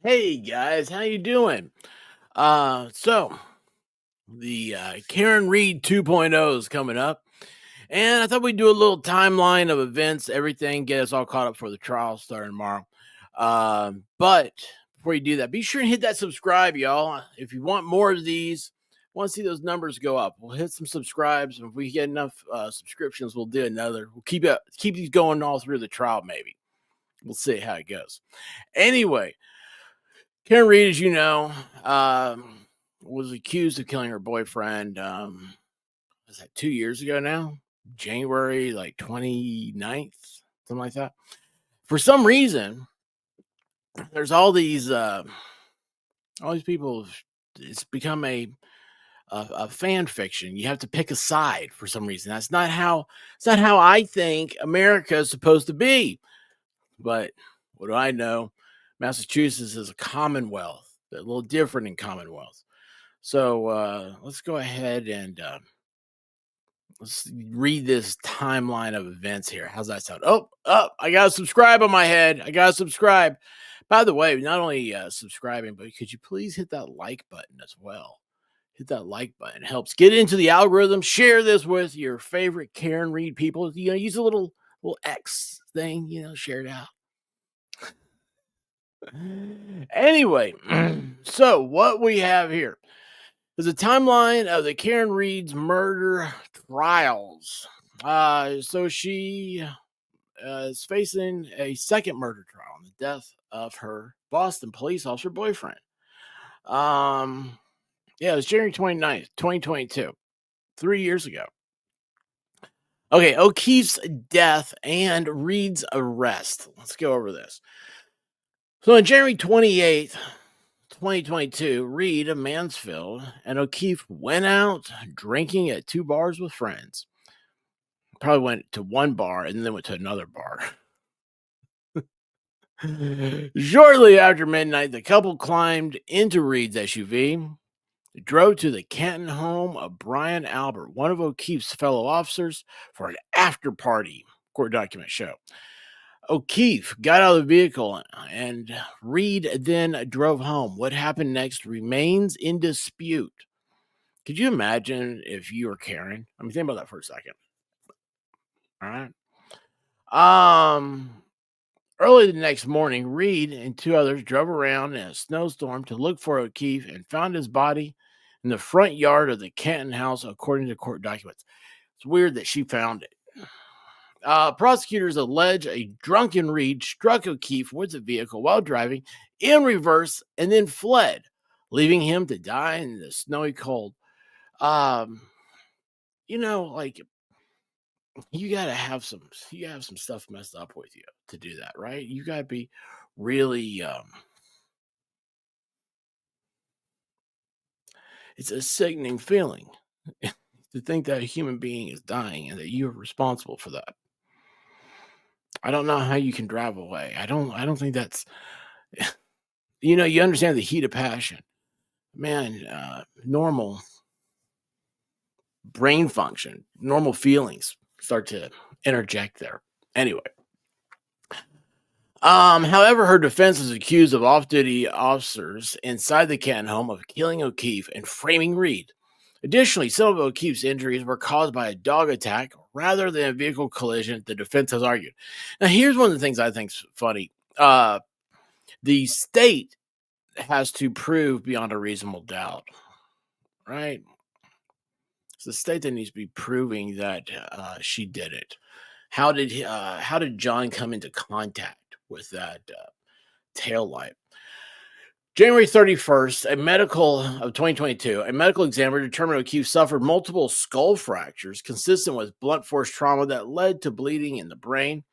Hey guys, how you doing? So the Karen Reed 2.0 is coming up, and I thought we'd do a little timeline of events, everything, get us all caught up for the trial starting tomorrow. But before you do that, be sure and hit that subscribe, y'all. If you want more of these, want to see those numbers go up, we'll hit some subscribes. If we get enough subscriptions, we'll do another. We'll keep these going all through the trial, maybe. We'll see how it goes. Anyway. Karen Reed, as you know, was accused of killing her boyfriend. Was that 2 years ago now? January like 29th, something like that. For some reason, there's all these people. It's become a fan fiction. You have to pick a side for some reason. It's not how I think America is supposed to be. But what do I know? Massachusetts is a commonwealth. They're a little different in commonwealths. So let's go ahead and let's read this timeline of events here. How's that sound? I got to subscribe on my head. I got to subscribe. By the way, not only subscribing, but could you please hit that like button as well? Hit that like button. It helps get into the algorithm. Share this with your favorite Karen Reed people. Use a little X thing, share it out. Anyway, so what we have here is a timeline of the Karen Reed's murder trials. So she is facing a second murder trial on the death of her Boston police officer boyfriend. Yeah, it was January 29th, 2022, 3 years ago. Okay, O'Keefe's death and Reed's arrest. Let's go over this. So on January 28th, 2022, Reed of Mansfield and O'Keefe went out drinking at two bars with friends. Probably went to one bar and then went to another bar. Shortly after midnight, the couple climbed into Reed's SUV, drove to the Canton home of Brian Albert, one of O'Keefe's fellow officers, for an after party, court documents show. O'Keefe got out of the vehicle and Reed then drove home. What happened next remains in dispute. Could you imagine if you were Karen? I mean, think about that for a second. All right. Early the next morning, Reed and two others drove around in a snowstorm to look for O'Keefe and found his body in the front yard of the Canton house, according to court documents. It's weird that she found it. Prosecutors allege a drunken Reed struck O'Keefe with the vehicle while driving in reverse and then fled, leaving him to die in the snowy cold. Like you gotta have some stuff messed up with you to do that, right? You gotta be really it's a sickening feeling to think that a human being is dying and that you're responsible for that. I don't know how you can drive away. I don't think that's you understand the heat of passion. Man, normal brain function, normal feelings start to interject there. Anyway. However, her defense is accused of off-duty officers inside the Canton home of killing O'Keefe and framing Reed. Additionally, some of O'Keefe's injuries were caused by a dog attack rather than a vehicle collision, the defense has argued. Now, here's one of the things I think is funny. The state has to prove beyond a reasonable doubt, right? It's the state that needs to be proving that she did it. How did John come into contact with that tail light? January 31st, of 2022, a medical examiner determined O'Keefe suffered multiple skull fractures consistent with blunt force trauma that led to bleeding in the brain.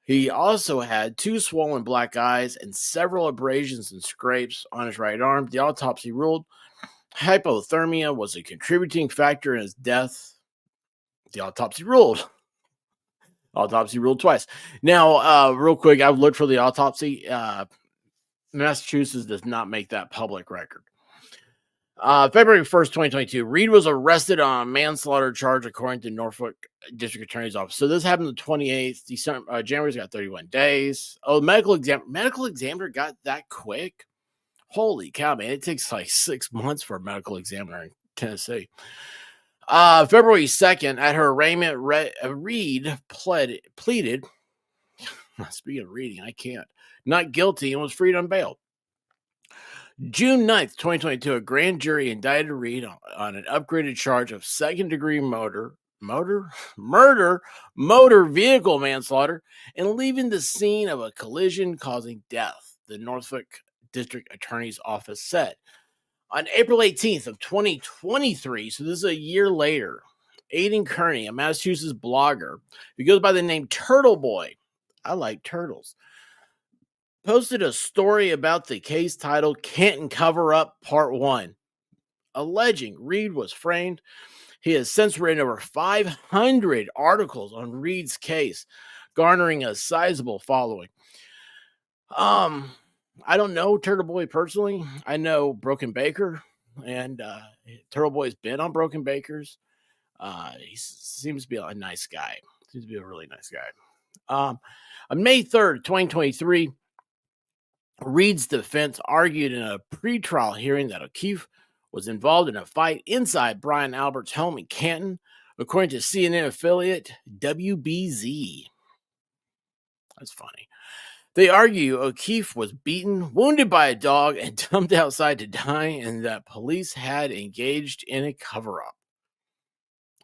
He also had two swollen black eyes and several abrasions and scrapes on his right arm. The autopsy ruled hypothermia was a contributing factor in his death. The autopsy ruled. Autopsy ruled twice. Now, real quick, I've looked for the autopsy. Massachusetts does not make that public record. February 1st, 2022, Reed was arrested on a manslaughter charge according to Norfolk District Attorney's Office. So this happened the 28th, December, January's got 31 days. Oh, medical examiner got that quick? Holy cow, man. It takes like 6 months for a medical examiner in Tennessee. February 2nd, at her arraignment, Reed pleaded, speaking of reading, I can't, not guilty and was freed on bail. June 9th, 2022, a grand jury indicted Reed on an upgraded charge of second-degree murder, motor vehicle manslaughter, and leaving the scene of a collision causing death, the Norfolk District Attorney's Office said. On April 18th of 2023, so this is a year later, Aiden Kearney, a Massachusetts blogger who goes by the name Turtle Boy, I like turtles, posted a story about the case titled Canton Cover Up Part 1, alleging Reed was framed. He has since written over 500 articles on Reed's case, garnering a sizable following. I don't know Turtle Boy personally. I know Broken Baker, and Turtle Boy's been on Broken Bakers. He seems to be a nice guy. Seems to be a really nice guy. On May 3rd, 2023, Reed's defense argued in a pretrial hearing that O'Keefe was involved in a fight inside Brian Albert's home in Canton, according to CNN affiliate WBZ. That's funny. They argue O'Keefe was beaten, wounded by a dog, and dumped outside to die, and that police had engaged in a cover-up.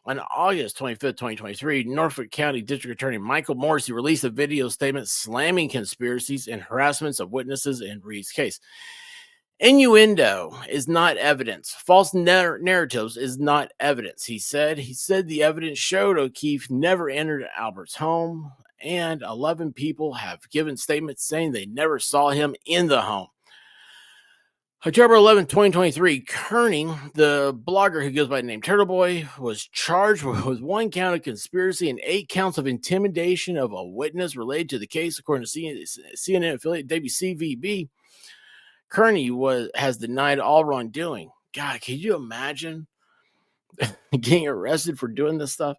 On August 25th, 2023, Norfolk County District Attorney Michael Morrissey released a video statement slamming conspiracies and harassments of witnesses in Reed's case. Innuendo is not evidence. False narratives is not evidence, he said. He said the evidence showed O'Keefe never entered Albert's home, and 11 people have given statements saying they never saw him in the home. October 11, 2023, Kearney, the blogger who goes by the name Turtle Boy, was charged with 1 count of conspiracy and 8 counts of intimidation of a witness related to the case, according to CNN affiliate WCVB. Kearney has denied all wrongdoing. God, can you imagine getting arrested for doing this stuff?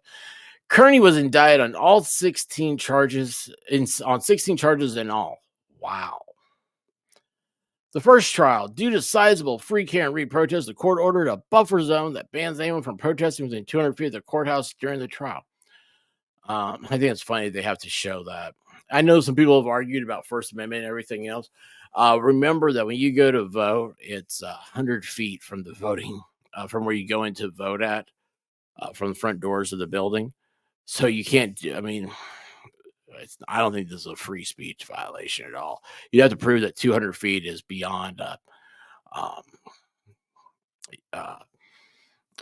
Kearney was indicted on all 16 charges, on 16 charges in all. Wow. The first trial, due to sizable free Karen Reed protests, the court ordered a buffer zone that bans anyone from protesting within 200 feet of the courthouse during the trial. I think it's funny they have to show that. I know some people have argued about First Amendment and everything else. Remember that when you go to vote, it's 100 feet from the voting, from where you go in to vote at, from the front doors of the building. So you can't, I don't think this is a free speech violation at all. You have to prove that 200 feet is beyond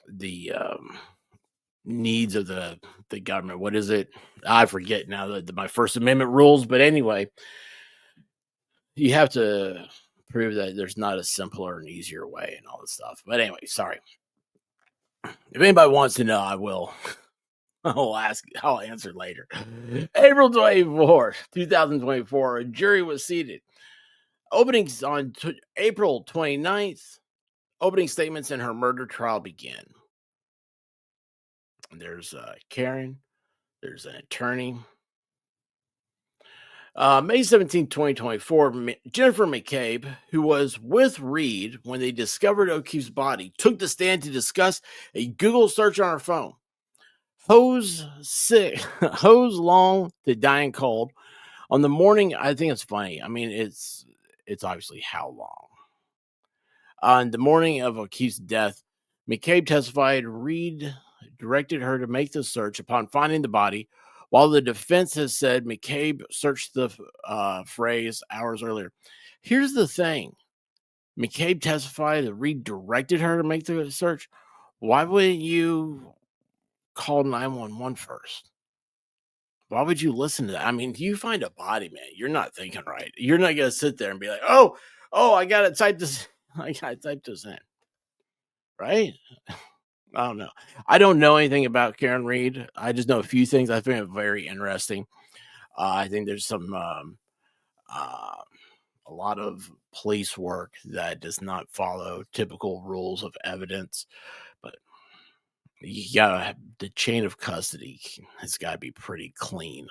the needs of the government. What is it? I forget now my First Amendment rules, but anyway, you have to prove that there's not a simpler and easier way and all this stuff. But anyway, sorry. If anybody wants to know, I will. I'll answer later. April 24, 2024, a jury was seated. Openings on April 29th, opening statements in her murder trial begin. There's Karen. There's an attorney. May 17, 2024, Jennifer McCabe, who was with Reed when they discovered O'Keefe's body, took the stand to discuss a Google search on her phone. Hose long to dying cold. On the morning, I think it's funny. I mean, it's obviously how long. On the morning of O'Keefe's death, McCabe testified Reed directed her to make the search upon finding the body, while the defense has said McCabe searched the phrase hours earlier. Here's the thing. McCabe testified that Reed directed her to make the search. Why wouldn't you call 911 first? Why would you listen to that? I mean, you find a body, man, you're not thinking right. You're not going to sit there and be like, oh, I got to type this. I got to type this in. Right? I don't know. I don't know anything about Karen Reed. I just know a few things I find very interesting. I think there's some a lot of police work that does not follow typical rules of evidence. But you gotta have the chain of custody has got to be pretty clean.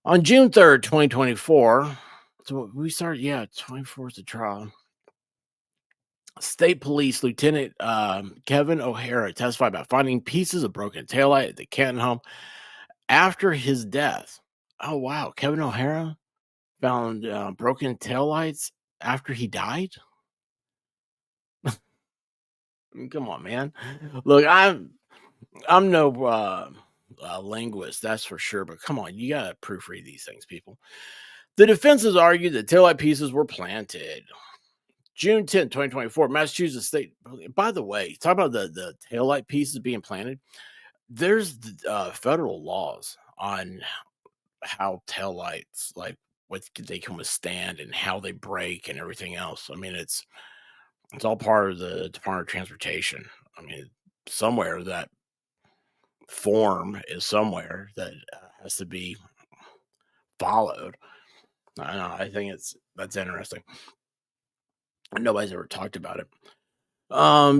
On June 3rd, 2024, so we started, yeah, 24th of trial. State Police Lieutenant Kevin O'Hara testified about finding pieces of broken taillight at the Canton home after his death. Oh, wow. Kevin O'Hara found broken taillights after he died? I mean, come on, man. Look, I'm no linguist, that's for sure, but come on, you got to proofread these things, people. The defense has argued that taillight pieces were planted. June 10th, 2024, Massachusetts State. By the way, talk about the taillight pieces being planted. There's federal laws on how taillights, like what they can withstand and how they break and everything else. I mean, it's all part of the Department of Transportation. I mean, somewhere that form is somewhere that has to be followed. I don't know. I think that's interesting. Nobody's ever talked about it.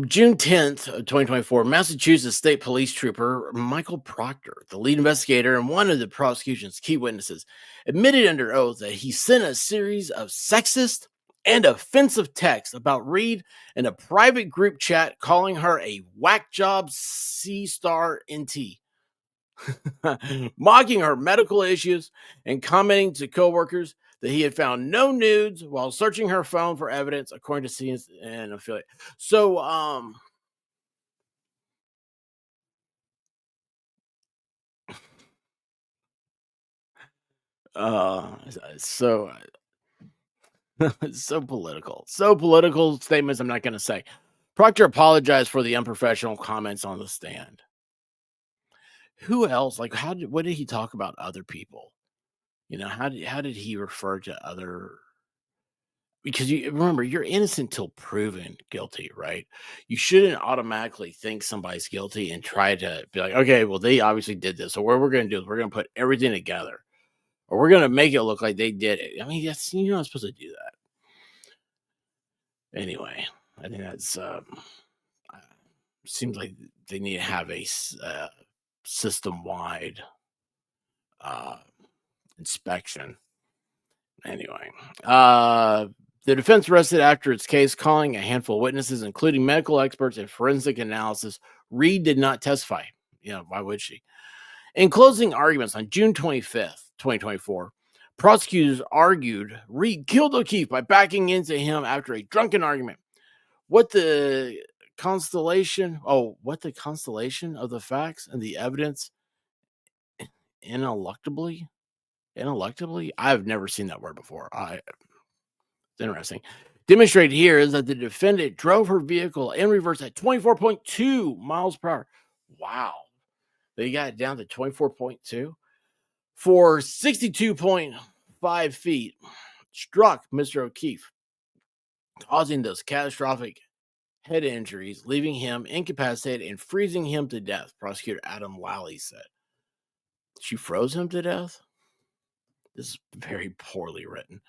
June 10th, 2024, Massachusetts State Police Trooper Michael Proctor, the lead investigator and one of the prosecution's key witnesses, admitted under oath that he sent a series of sexist and offensive texts about Reed in a private group chat, calling her a whack job C-star NT, mocking her medical issues and commenting to coworkers that he had found no nudes while searching her phone for evidence, according to CNN affiliate. So, so so political statements. I'm not going to say. Proctor apologized for the unprofessional comments on the stand. Who else? Like, what did he talk about other people? How did he refer to other? Because you remember, you're innocent till proven guilty, right? You shouldn't automatically think somebody's guilty and try to be like, okay, well, they obviously did this. So what we're going to do is we're going to put everything together, or we're going to make it look like they did it. I mean, you're not supposed to do that. Anyway, I think that's seems like they need to have a system wide uh, inspection. Anyway, the defense rested after its case, calling a handful of witnesses, including medical experts and forensic analysis. Reed did not testify. Why would she? In closing arguments on June 25th, 2024, prosecutors argued Reed killed O'Keefe by backing into him after a drunken argument. What the constellation? Oh, what the constellation of the facts and the evidence ineluctably? Ineluctably? I've never seen that word before. It's interesting. Demonstrated here is that the defendant drove her vehicle in reverse at 24.2 miles per hour. Wow. They got it down to 24.2 for 62.5 feet. Struck Mr. O'Keefe, causing those catastrophic head injuries, leaving him incapacitated and freezing him to death, prosecutor Adam Lally said. She froze him to death? This is very poorly written.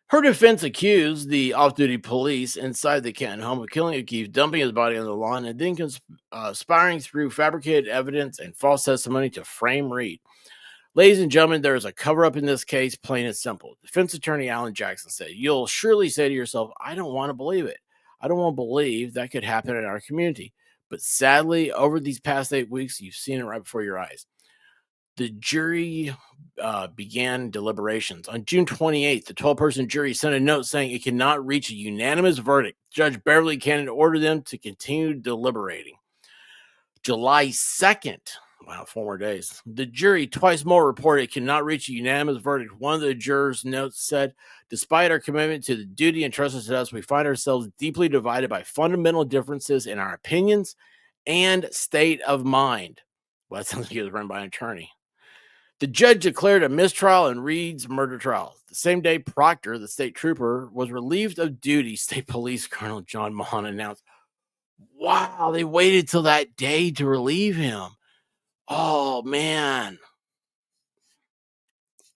Her defense accused the off-duty police inside the Canton home of killing O'Keefe, dumping his body on the lawn, and then conspiring through fabricated evidence and false testimony to frame Reed. Ladies and gentlemen, there is a cover-up in this case, plain and simple. Defense attorney Alan Jackson said, "You'll surely say to yourself, I don't want to believe it. I don't want to believe that could happen in our community. But sadly, over these past 8 weeks, you've seen it right before your eyes." The jury began deliberations. On June 28th, the 12-person jury sent a note saying it cannot reach a unanimous verdict. Judge Beverly Cannon ordered them to continue deliberating. July 2nd, wow, 4 more days, the jury twice more reported it cannot reach a unanimous verdict. One of the jurors' notes said, "Despite our commitment to the duty entrusted to us, we find ourselves deeply divided by fundamental differences in our opinions and state of mind." Well, that sounds like it was run by an attorney. The judge declared a mistrial in Reed's murder trial. The same day, Proctor, the state trooper, was relieved of duty. State Police Colonel John Mahan announced, "Wow, they waited till that day to relieve him. Oh, man.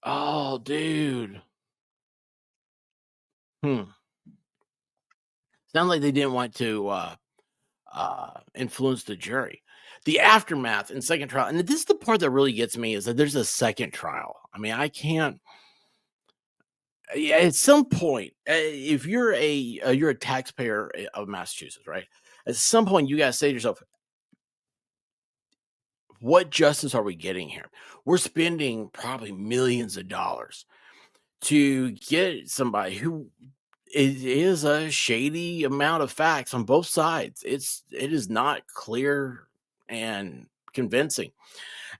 Oh, dude. Hmm. Sounds like they didn't want to influence the jury. The aftermath and second trial, and this is the part that really gets me, is that there's a second trial. I mean, I can't. Yeah, at some point, if you're a taxpayer of Massachusetts, right? At some point, you gotta say to yourself, "What justice are we getting here? We're spending probably millions of dollars to get somebody who it is a shady amount of facts on both sides. It is not clear and convincing."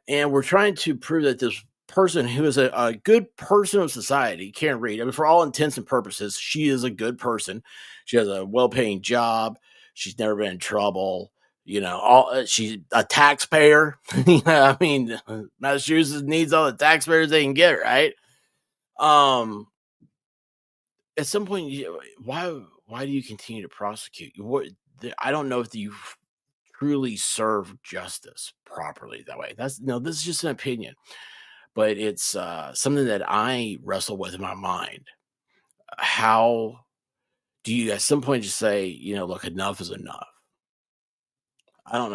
And we're trying to prove that this person who is a good person of society, Karen Reed, I mean, for all intents and purposes, she is a good person. She has a well-paying job. She's never been in trouble. All she's a taxpayer. I mean, Massachusetts needs all the taxpayers they can get, right? Um, at some point, why do you continue to prosecute? I don't know if you truly serve justice properly that way. That's no, this is just an opinion, but it's something that I wrestle with in my mind. How do you at some point just say, look, enough is enough? I don't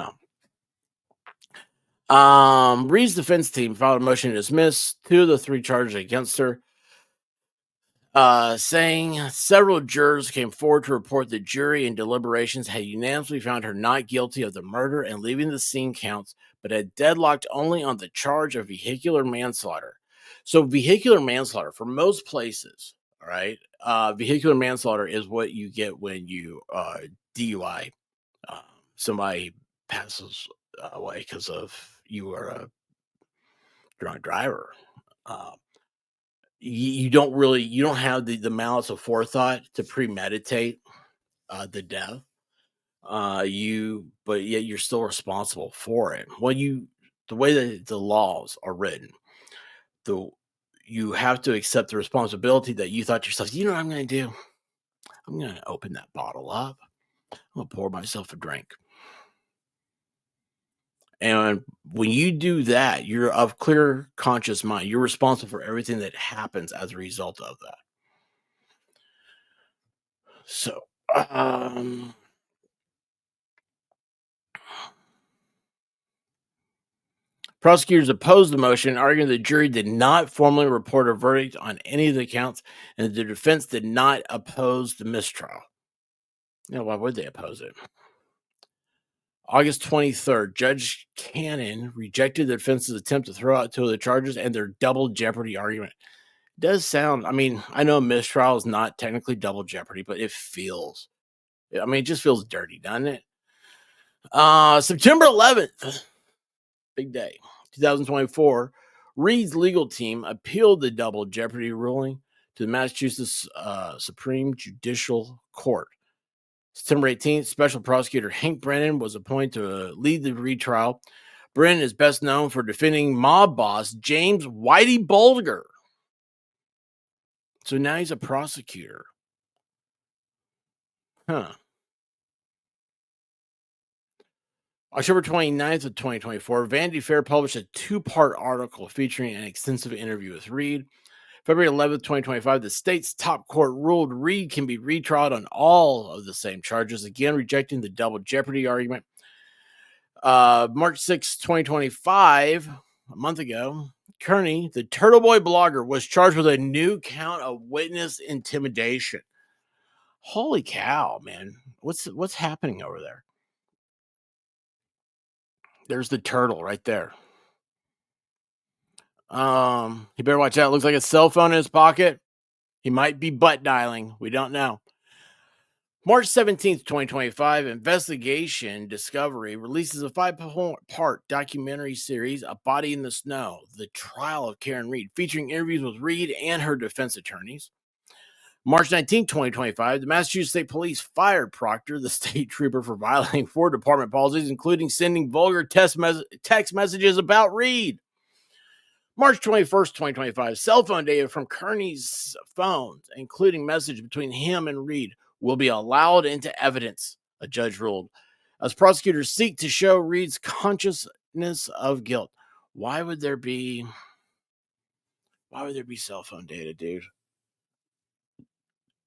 know. Reed's defense team filed a motion to dismiss two of the three charges against her, saying several jurors came forward to report the jury in deliberations had unanimously found her not guilty of the murder and leaving the scene counts, but had deadlocked only on the charge of vehicular manslaughter. So, vehicular manslaughter for most places, all right, vehicular manslaughter is what you get when you DUI. Uh, Somebody passes away because of you are a drunk driver. Uh, you don't have the malice of forethought to premeditate the death. But yet you're still responsible for it. The way that the laws are written, the you have to accept the responsibility that you thought to yourself, you know what I'm going to do? I'm going to open that bottle up. I'm going to pour myself a drink. And when you do that, you're of clear conscious mind. You're responsible for everything that happens as a result of that. So, prosecutors opposed the motion, arguing the jury did not formally report a verdict on any of the counts, and the defense did not oppose the mistrial. Why would they oppose it? August 23rd, Judge Cannon rejected the defense's attempt to throw out two of the charges and their double jeopardy argument. It does sound, I mean, I know mistrial is not technically double jeopardy, but it just feels dirty, doesn't it? September 11th, big day, 2024, Reed's legal team appealed the double jeopardy ruling to the Massachusetts Supreme Judicial Court. September 18th, Special Prosecutor Hank Brennan was appointed to lead the retrial. Brennan is best known for defending mob boss James Whitey Bulger. So now he's a prosecutor. Huh. October 29th of 2024, Vanity Fair published a two-part article featuring an extensive interview with Reed. February 11th, 2025, the state's top court ruled Reed can be retried on all of the same charges, again rejecting the double jeopardy argument. March 6th, 2025, a month ago, Kearney, the Turtle Boy blogger, was charged with a new count of witness intimidation. Holy cow, man. What's happening over there? There's the turtle right there. He better watch out. Looks like a cell phone in his pocket. He might be butt dialing. We don't know. March 17th, 2025, Investigation Discovery releases a 5-part documentary series, A Body in the Snow, the trial of Karen Reed, featuring interviews with Reed and her defense attorneys. March 19th, 2025, the Massachusetts State Police fired Proctor, the state trooper, for violating 4 department policies, including sending vulgar text messages about Reed. March 21st, 2025, cell phone data from Kearney's phones, including message between him and Reed, will be allowed into evidence, a judge ruled, as prosecutors seek to show Reed's consciousness of guilt. Why would there be cell phone data, dude?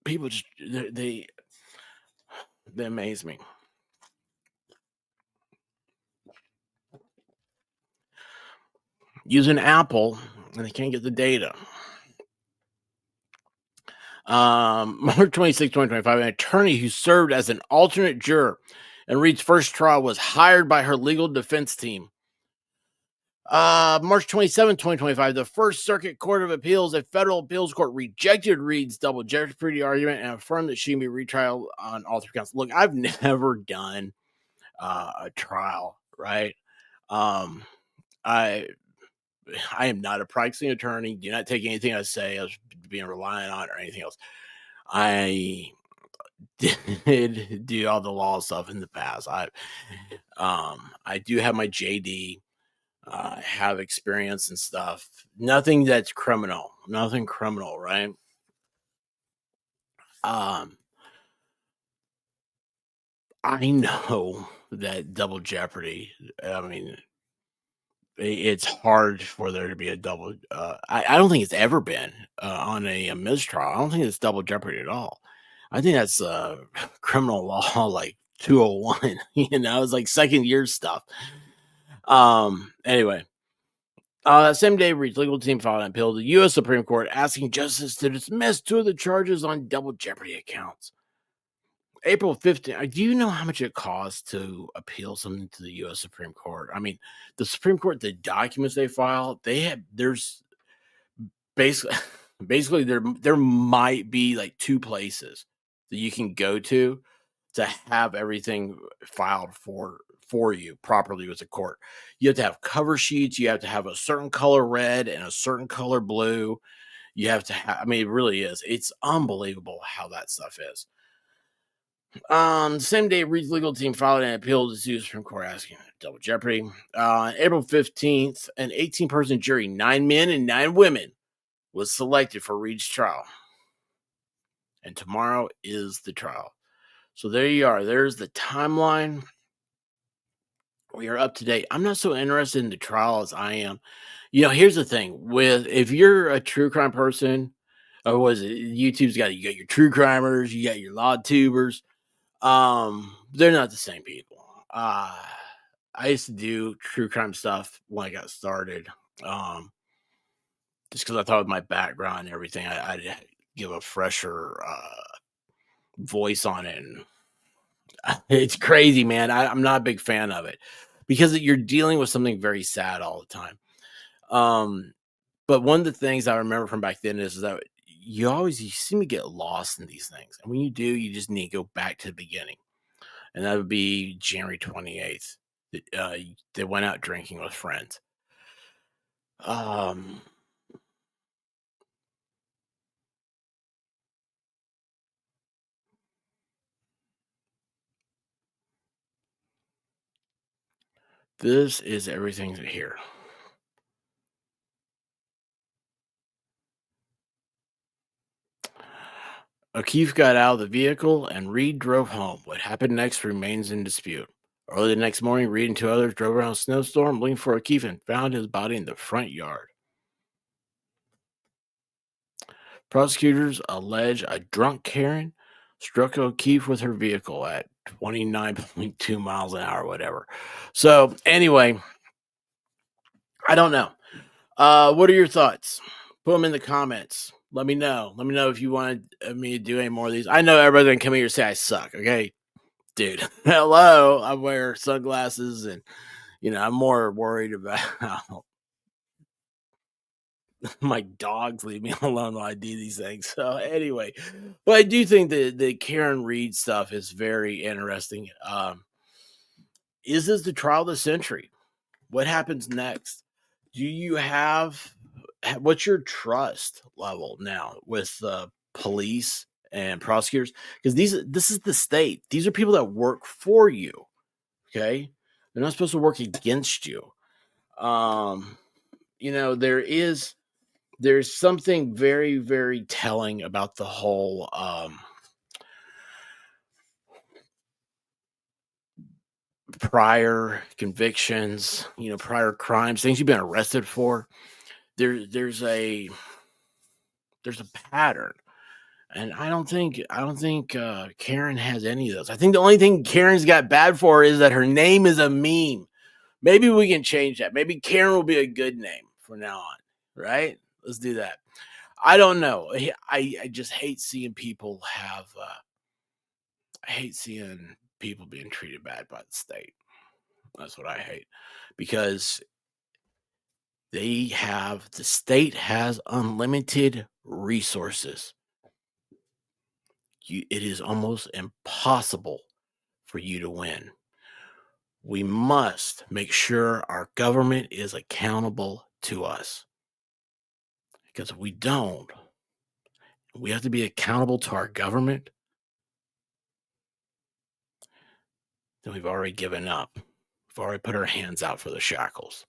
People just they amaze me. Use an Apple and they can't get the data. March 26, 2025, an attorney who served as an alternate juror and Reed's first trial was hired by her legal defense team. March 27, 2025, the First Circuit Court of Appeals, a federal appeals court, rejected Reed's double jeopardy argument and affirmed that she may be retrial on all three counts. Look, I've never done a trial, right? Um, I I am not a practicing attorney. Do not take anything I say as being reliant on or anything else. I did do all the law stuff in the past. I do have my JD. Have experience and stuff. Nothing that's criminal. Nothing criminal, right? Um, I know that double jeopardy. I mean, it's hard for there to be a double. I don't think it's ever been on a mistrial. I don't think it's double jeopardy at all. I think that's criminal law like 201. It's like second year stuff. Anyway, that same day, Reed's legal team filed an appeal to the U.S. Supreme Court asking justice to dismiss two of the charges on double jeopardy accounts. April 15th. Do you know how much it costs to appeal something to the U.S. Supreme Court? I mean, the Supreme Court, the documents they file, there's basically basically there might be like two places that you can go to have everything filed for you properly with the court. You have to have cover sheets, you have to have a certain color red and a certain color blue. You have to have, I mean, it really is. It's unbelievable how that stuff is. The same day, Reed's legal team filed an appeal to the Supreme Court asking double jeopardy. April 15th, an 18-person jury, 9 men and 9 women, was selected for Reed's trial. And tomorrow is the trial. So there you are. There's the timeline. We are up to date. I'm not so interested in the trial as I am. Here's the thing: if you're a true crime person, or was it YouTube's you got your true crimers, you got your law tubers. They're not the same people. I used to do true crime stuff when I got started. Just because I thought with my background and everything, I'd give a fresher voice on it. And it's crazy, man. I'm not a big fan of it because you're dealing with something very sad all the time. But one of the things I remember from back then is that you seem to get lost in these things. And when you do, you just need to go back to the beginning. And that would be January 28th. They went out drinking with friends. This is everything here. O'Keefe got out of the vehicle and Reed drove home. What happened next remains in dispute. Early the next morning, Reed and 2 others drove around a snowstorm looking for O'Keefe and found his body in the front yard. Prosecutors allege a drunk Karen struck O'Keefe with her vehicle at 29.2 miles an hour, whatever. So, anyway, I don't know. What are your thoughts? Put them in the comments. Let me know. Let me know if you want me to do any more of these. I know everybody's going to come here and say I suck, okay? Dude, hello. I wear sunglasses and, I'm more worried about how my dogs leave me alone while I do these things. So, anyway, but I do think that the Karen Reed stuff is very interesting. Is this the trial of the century? What happens next? Do you what's your trust level now with police and prosecutors? Because this is the state. These are people that work for you. Okay, they're not supposed to work against you. There's something very, very telling about the whole prior convictions, prior crimes, things you've been arrested for. There's a pattern. And I don't think Karen has any of those. I think the only thing Karen's got bad for her is that her name is a meme. Maybe we can change that. Maybe Karen will be a good name from now on, right? Let's do that. I don't know. I just hate seeing people have. I hate seeing people being treated bad by the state. That's what I hate because the state has unlimited resources. It is almost impossible for you to win. We must make sure our government is accountable to us because if we don't, we have to be accountable to our government, then we've already given up. We've already put our hands out for the shackles.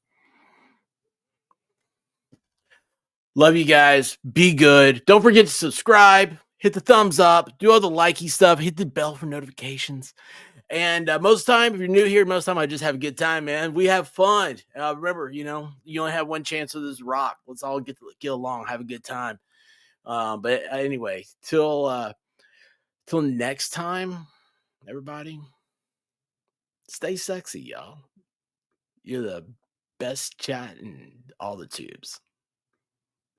Love you guys. Be good. Don't forget to subscribe, hit the thumbs up, do all the likey stuff, hit the bell for notifications. And most time, if you're new here, most time I just have a good time, man. We have fun. Remember, you only have one chance with this rock. Let's all get along, have a good time. But anyway, till next time, everybody, stay sexy, y'all. You're the best chat in all the tubes.